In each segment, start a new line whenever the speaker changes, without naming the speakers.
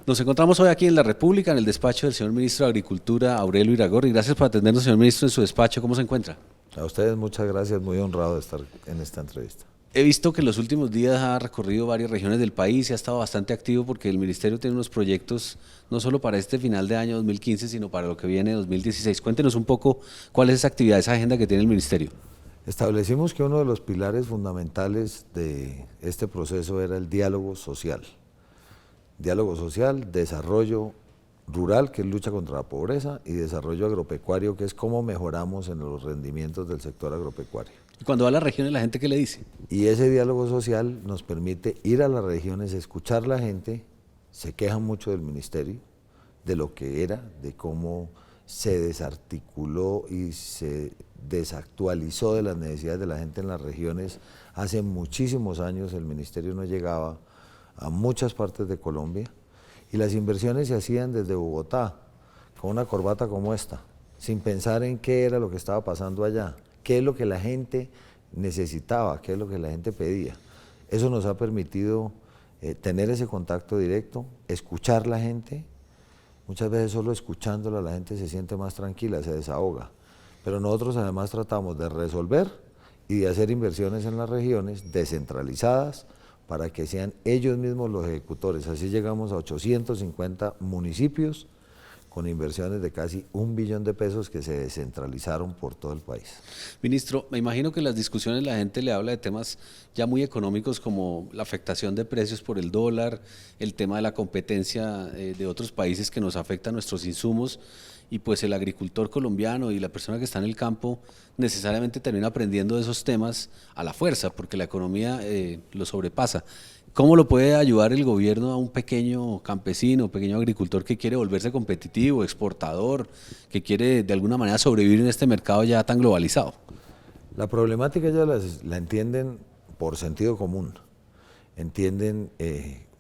Nos encontramos hoy aquí en la República, en el despacho del señor ministro de Agricultura, Aurelio Iragorri. Gracias por atendernos, señor ministro, en su despacho. ¿Cómo se encuentra?
A ustedes muchas gracias, muy honrado de estar en esta entrevista.
He visto que en los últimos días ha recorrido varias regiones del país y ha estado bastante activo porque el ministerio tiene unos proyectos no solo para este final de año 2015, sino para lo que viene 2016. Cuéntenos un poco cuál es esa actividad, esa agenda que tiene el ministerio.
Establecimos que uno de los pilares fundamentales de este proceso era el diálogo social. Diálogo social, desarrollo rural, que es lucha contra la pobreza, y desarrollo agropecuario, que es cómo mejoramos en los rendimientos del sector agropecuario.
Y cuando va a las regiones, ¿la gente qué le dice?
Y ese diálogo social nos permite ir a las regiones, escuchar a la gente, se quejan mucho del ministerio, de lo que era, de cómo se desarticuló y se desactualizó de las necesidades de la gente en las regiones. Hace muchísimos años el ministerio no llegaba a muchas partes de Colombia y las inversiones se hacían desde Bogotá, con una corbata como esta, sin pensar en qué era lo que estaba pasando allá, qué es lo que la gente necesitaba, qué es lo que la gente pedía. Eso nos ha permitido tener ese contacto directo, escuchar a la gente. Muchas veces solo escuchándola la gente se siente más tranquila, se desahoga. Pero nosotros además tratamos de resolver y de hacer inversiones en las regiones descentralizadas para que sean ellos mismos los ejecutores. Así llegamos a 850 municipios con inversiones de casi 1 billón de pesos que se descentralizaron por todo el país.
Ministro, me imagino que en las discusiones la gente le habla de temas ya muy económicos como la afectación de precios por el dólar, el tema de la competencia de otros países que nos afecta a nuestros insumos y pues el agricultor colombiano y la persona que está en el campo necesariamente termina aprendiendo de esos temas a la fuerza porque la economía lo sobrepasa. ¿Cómo lo puede ayudar el gobierno a un pequeño campesino, pequeño agricultor que quiere volverse competitivo, exportador, que quiere de alguna manera sobrevivir en este mercado ya tan globalizado?
La problemática ellos la entienden por sentido común, entienden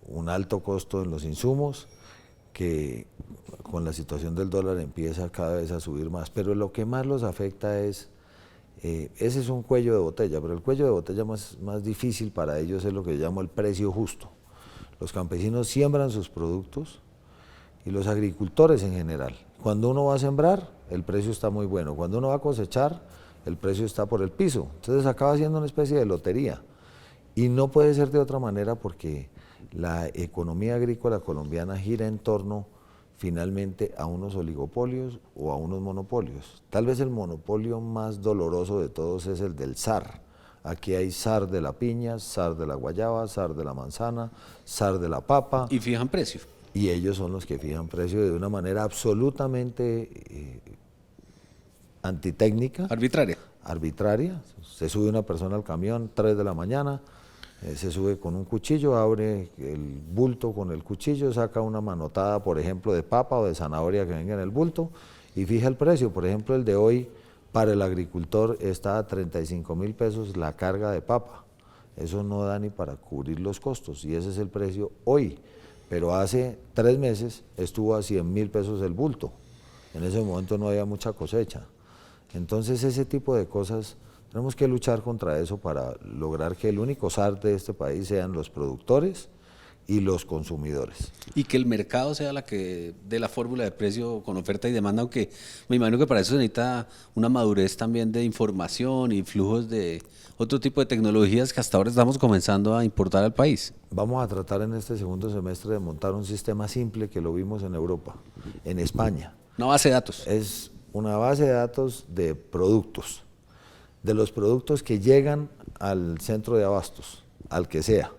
un alto costo en los insumos, que con la situación del dólar empieza cada vez a subir más, pero lo que más los afecta es, ese es un cuello de botella, pero el cuello de botella más difícil para ellos es lo que yo llamo el precio justo. Los campesinos siembran sus productos y los agricultores en general. Cuando uno va a sembrar, el precio está muy bueno, cuando uno va a cosechar, el precio está por el piso, entonces acaba siendo una especie de lotería y no puede ser de otra manera porque la economía agrícola colombiana gira en torno finalmente a unos oligopolios o a unos monopolios. Tal vez el monopolio más doloroso de todos es el del zar. Aquí hay zar de la piña, zar de la guayaba, zar de la manzana, zar de la papa.
Y fijan precio.
Y ellos son los que fijan precio de una manera absolutamente antitécnica.
Arbitraria.
Arbitraria. Se sube una persona al camión, 3 de la mañana, se sube con un cuchillo, abre el bulto con el cuchillo, saca una manotada, por ejemplo, de papa o de zanahoria que venga en el bulto y fija el precio. Por ejemplo, el de hoy para el agricultor está a 35.000 pesos la carga de papa. Eso no da ni para cubrir los costos y ese es el precio hoy. Pero hace 3 meses estuvo a 100.000 pesos el bulto. En ese momento no había mucha cosecha. Entonces ese tipo de cosas tenemos que luchar contra eso para lograr que el único zar de este país sean los productores y los consumidores.
Y que el mercado sea la que dé la fórmula de precio con oferta y demanda, aunque me imagino que para eso se necesita una madurez también de información y flujos de otro tipo de tecnologías que hasta ahora estamos comenzando a importar al país.
Vamos a tratar en este segundo semestre de montar un sistema simple que lo vimos en Europa, en España.
Una base de datos.
Es una base de datos de productos. De los productos que llegan al centro de abastos, al que sea,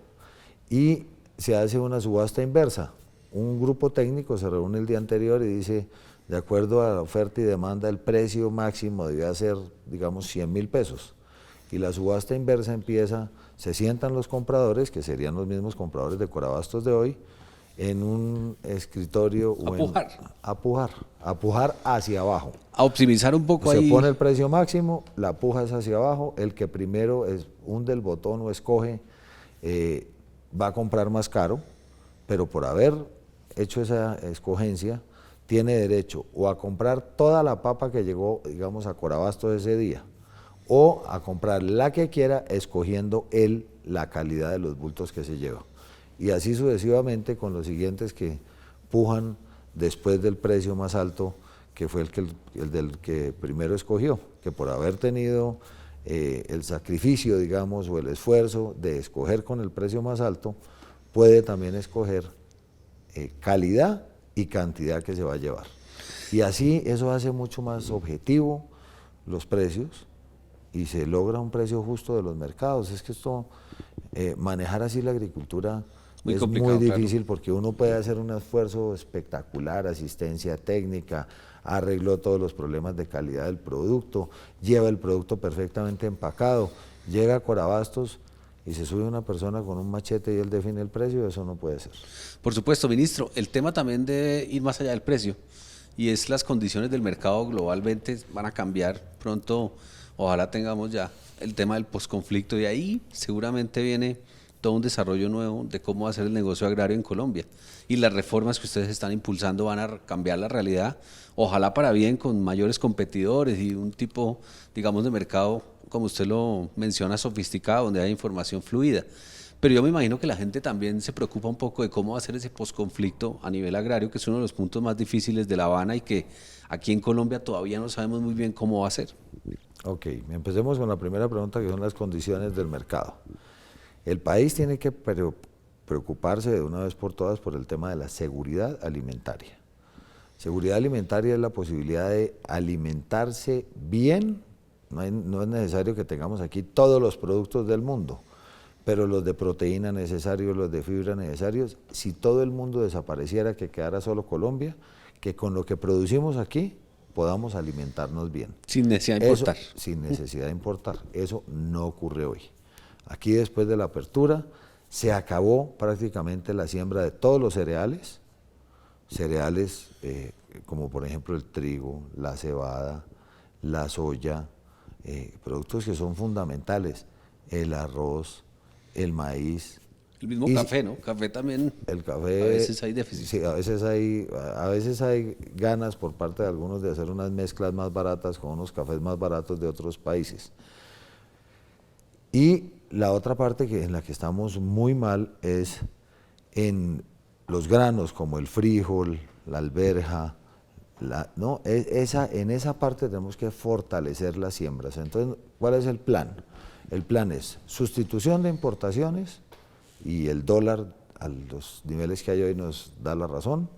y se hace una subasta inversa. Un grupo técnico se reúne el día anterior y dice, de acuerdo a la oferta y demanda, el precio máximo debía ser, digamos, 100.000 pesos. Y la subasta inversa empieza, se sientan los compradores, que serían los mismos compradores de Corabastos de hoy, en un escritorio a pujar hacia abajo.
A optimizar un poco
Se
ahí.
pone el precio máximo, la puja es hacia abajo, el que primero hunde el botón o escoge va a comprar más caro, pero por haber hecho esa escogencia tiene derecho o a comprar toda la papa que llegó, digamos, a Corabastos ese día, o a comprar la que quiera escogiendo él la calidad de los bultos que se lleva. Y así sucesivamente con los siguientes que pujan después del precio más alto, que fue el del que primero escogió, que por haber tenido el sacrificio, digamos, o el esfuerzo de escoger con el precio más alto, puede también escoger calidad y cantidad que se va a llevar. Y así eso hace mucho más objetivo los precios y se logra un precio justo de los mercados. Es que esto, manejar así la agricultura
muy
es
complicado,
muy difícil,
claro.
porque uno puede hacer un esfuerzo espectacular, asistencia técnica, arregló todos los problemas de calidad del producto, lleva el producto perfectamente empacado, llega a Corabastos y se sube una persona con un machete y él define el precio. Eso no puede ser.
Por supuesto, ministro, el tema también de ir más allá del precio y es las condiciones del mercado globalmente van a cambiar pronto. Ojalá tengamos ya el tema del posconflicto y ahí seguramente viene todo un desarrollo nuevo de cómo hacer el negocio agrario en Colombia. Y las reformas que ustedes están impulsando van a cambiar la realidad, ojalá para bien, con mayores competidores y un tipo, digamos, de mercado, como usted lo menciona, sofisticado, donde hay información fluida. Pero yo me imagino que la gente también se preocupa un poco de cómo va a ser ese posconflicto a nivel agrario, que es uno de los puntos más difíciles de La Habana y que aquí en Colombia todavía no sabemos muy bien cómo va a ser.
Ok, empecemos con la primera pregunta, que son las condiciones del mercado. El país tiene que preocuparse de una vez por todas por el tema de la seguridad alimentaria. Seguridad alimentaria es la posibilidad de alimentarse bien. No es necesario que tengamos aquí todos los productos del mundo, pero los de proteína necesarios, los de fibra necesarios. Si todo el mundo desapareciera, que quedara solo Colombia, que con lo que producimos aquí podamos alimentarnos bien.
Sin necesidad de importar.
Sin necesidad de importar. Eso no ocurre hoy. Aquí, después de la apertura, se acabó prácticamente la siembra de todos los cereales, como por ejemplo el trigo, la cebada, la soya, productos que son fundamentales, el arroz, el maíz.
El mismo café, ¿no? Café también.
El café,
a veces hay déficit.
Sí, a veces hay ganas por parte de algunos de hacer unas mezclas más baratas con unos cafés más baratos de otros países. Y la otra parte en la que estamos muy mal es en los granos como el frijol, la alberja. En esa parte tenemos que fortalecer las siembras. Entonces, ¿cuál es el plan? El plan es sustitución de importaciones, y el dólar a los niveles que hay hoy nos da la razón.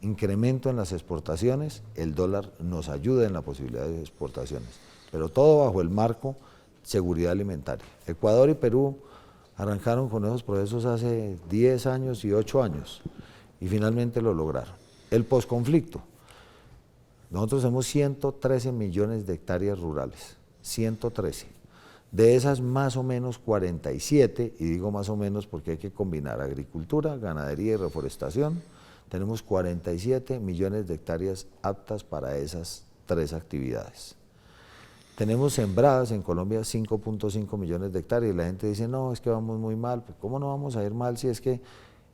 Incremento en las exportaciones, el dólar nos ayuda en la posibilidad de exportaciones, pero todo bajo el marco seguridad alimentaria. Ecuador y Perú arrancaron con esos procesos hace 10 años y 8 años y finalmente lo lograron. El posconflicto. Nosotros tenemos 113 millones de hectáreas rurales, 113. De esas más o menos 47, y digo más o menos porque hay que combinar agricultura, ganadería y reforestación, tenemos 47 millones de hectáreas aptas para esas tres actividades. Tenemos sembradas en Colombia 5.5 millones de hectáreas y la gente dice, no, es que vamos muy mal. Pues, ¿cómo no vamos a ir mal si es que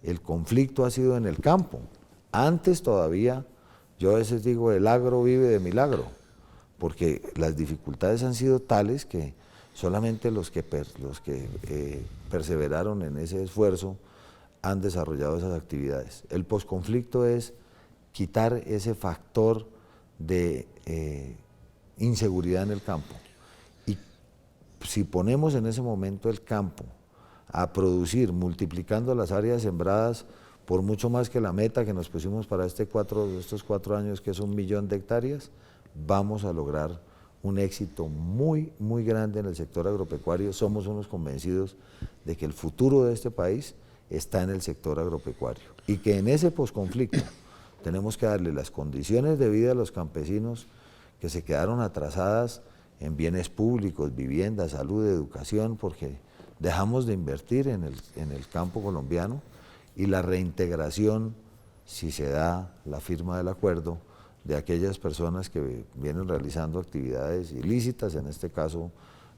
el conflicto ha sido en el campo? Antes todavía, yo a veces digo, el agro vive de milagro, porque las dificultades han sido tales que solamente los que perseveraron en ese esfuerzo han desarrollado esas actividades. El posconflicto es quitar ese factor de inseguridad en el campo. Y si ponemos en ese momento el campo a producir, multiplicando las áreas sembradas por mucho más que la meta que nos pusimos para estos 4 años, que es 1 millón de hectáreas, vamos a lograr un éxito muy, muy grande en el sector agropecuario. Somos unos convencidos de que el futuro de este país está en el sector agropecuario y que en ese posconflicto tenemos que darle las condiciones de vida a los campesinos que se quedaron atrasadas en bienes públicos, vivienda, salud, educación, porque dejamos de invertir en el campo colombiano, y la reintegración, si se da la firma del acuerdo, de aquellas personas que vienen realizando actividades ilícitas, en este caso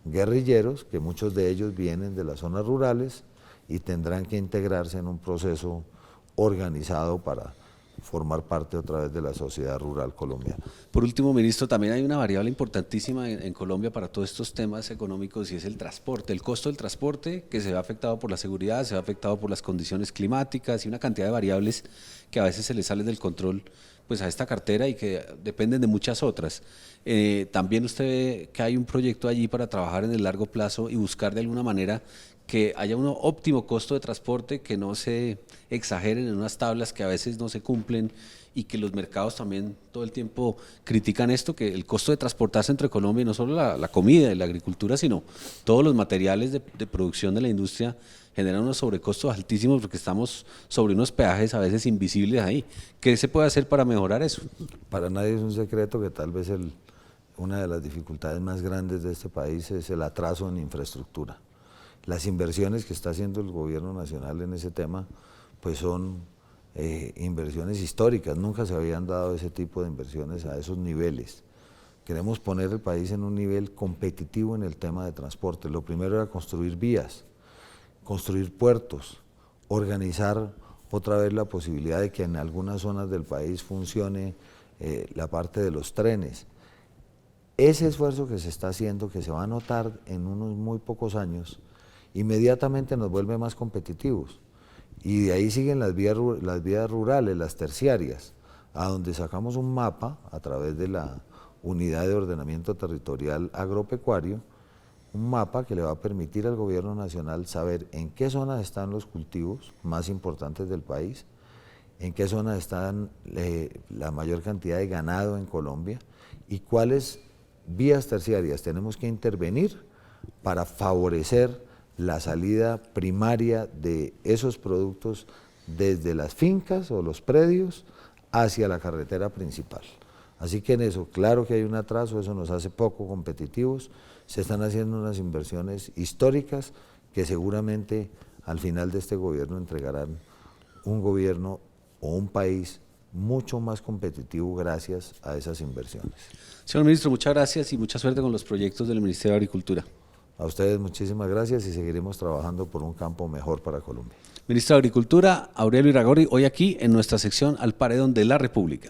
guerrilleros, que muchos de ellos vienen de las zonas rurales y tendrán que integrarse en un proceso organizado para formar parte otra vez de la sociedad rural colombiana.
Por último, ministro, también hay una variable importantísima en Colombia para todos estos temas económicos y es el transporte, el costo del transporte que se ve afectado por la seguridad, se ve afectado por las condiciones climáticas y una cantidad de variables que a veces se le salen del control pues a esta cartera y que dependen de muchas otras. También usted ve que hay un proyecto allí para trabajar en el largo plazo y buscar de alguna manera que haya un óptimo costo de transporte, que no se exageren en unas tablas que a veces no se cumplen y que los mercados también todo el tiempo critican esto, que el costo de transportarse entre Colombia y no solo la comida y la agricultura, sino todos los materiales de producción de la industria generan unos sobrecostos altísimos porque estamos sobre unos peajes a veces invisibles ahí. ¿Qué se puede hacer para mejorar eso?
Para nadie es un secreto que tal vez una de las dificultades más grandes de este país es el atraso en infraestructura. Las inversiones que está haciendo el gobierno nacional en ese tema pues son inversiones históricas, nunca se habían dado ese tipo de inversiones a esos niveles. Queremos poner el país en un nivel competitivo en el tema de transporte. Lo primero era construir vías, construir puertos, organizar otra vez la posibilidad de que en algunas zonas del país funcione la parte de los trenes. Ese esfuerzo que se está haciendo, que se va a notar en unos muy pocos años, inmediatamente nos vuelve más competitivos. Y de ahí siguen las vías rurales, las terciarias, a donde sacamos un mapa a través de la Unidad de Ordenamiento Territorial Agropecuario, un mapa que le va a permitir al gobierno nacional saber en qué zonas están los cultivos más importantes del país, en qué zonas están la mayor cantidad de ganado en Colombia y cuáles vías terciarias tenemos que intervenir para favorecer la salida primaria de esos productos desde las fincas o los predios hacia la carretera principal. Así que en eso, claro que hay un atraso, eso nos hace poco competitivos, se están haciendo unas inversiones históricas que seguramente al final de este gobierno entregarán un gobierno o un país mucho más competitivo gracias a esas inversiones.
Señor ministro, muchas gracias y mucha suerte con los proyectos del Ministerio de Agricultura.
A ustedes muchísimas gracias y seguiremos trabajando por un campo mejor para Colombia.
Ministro de Agricultura, Aurelio Iragorri, hoy aquí en nuestra sección Al Paredón de la República.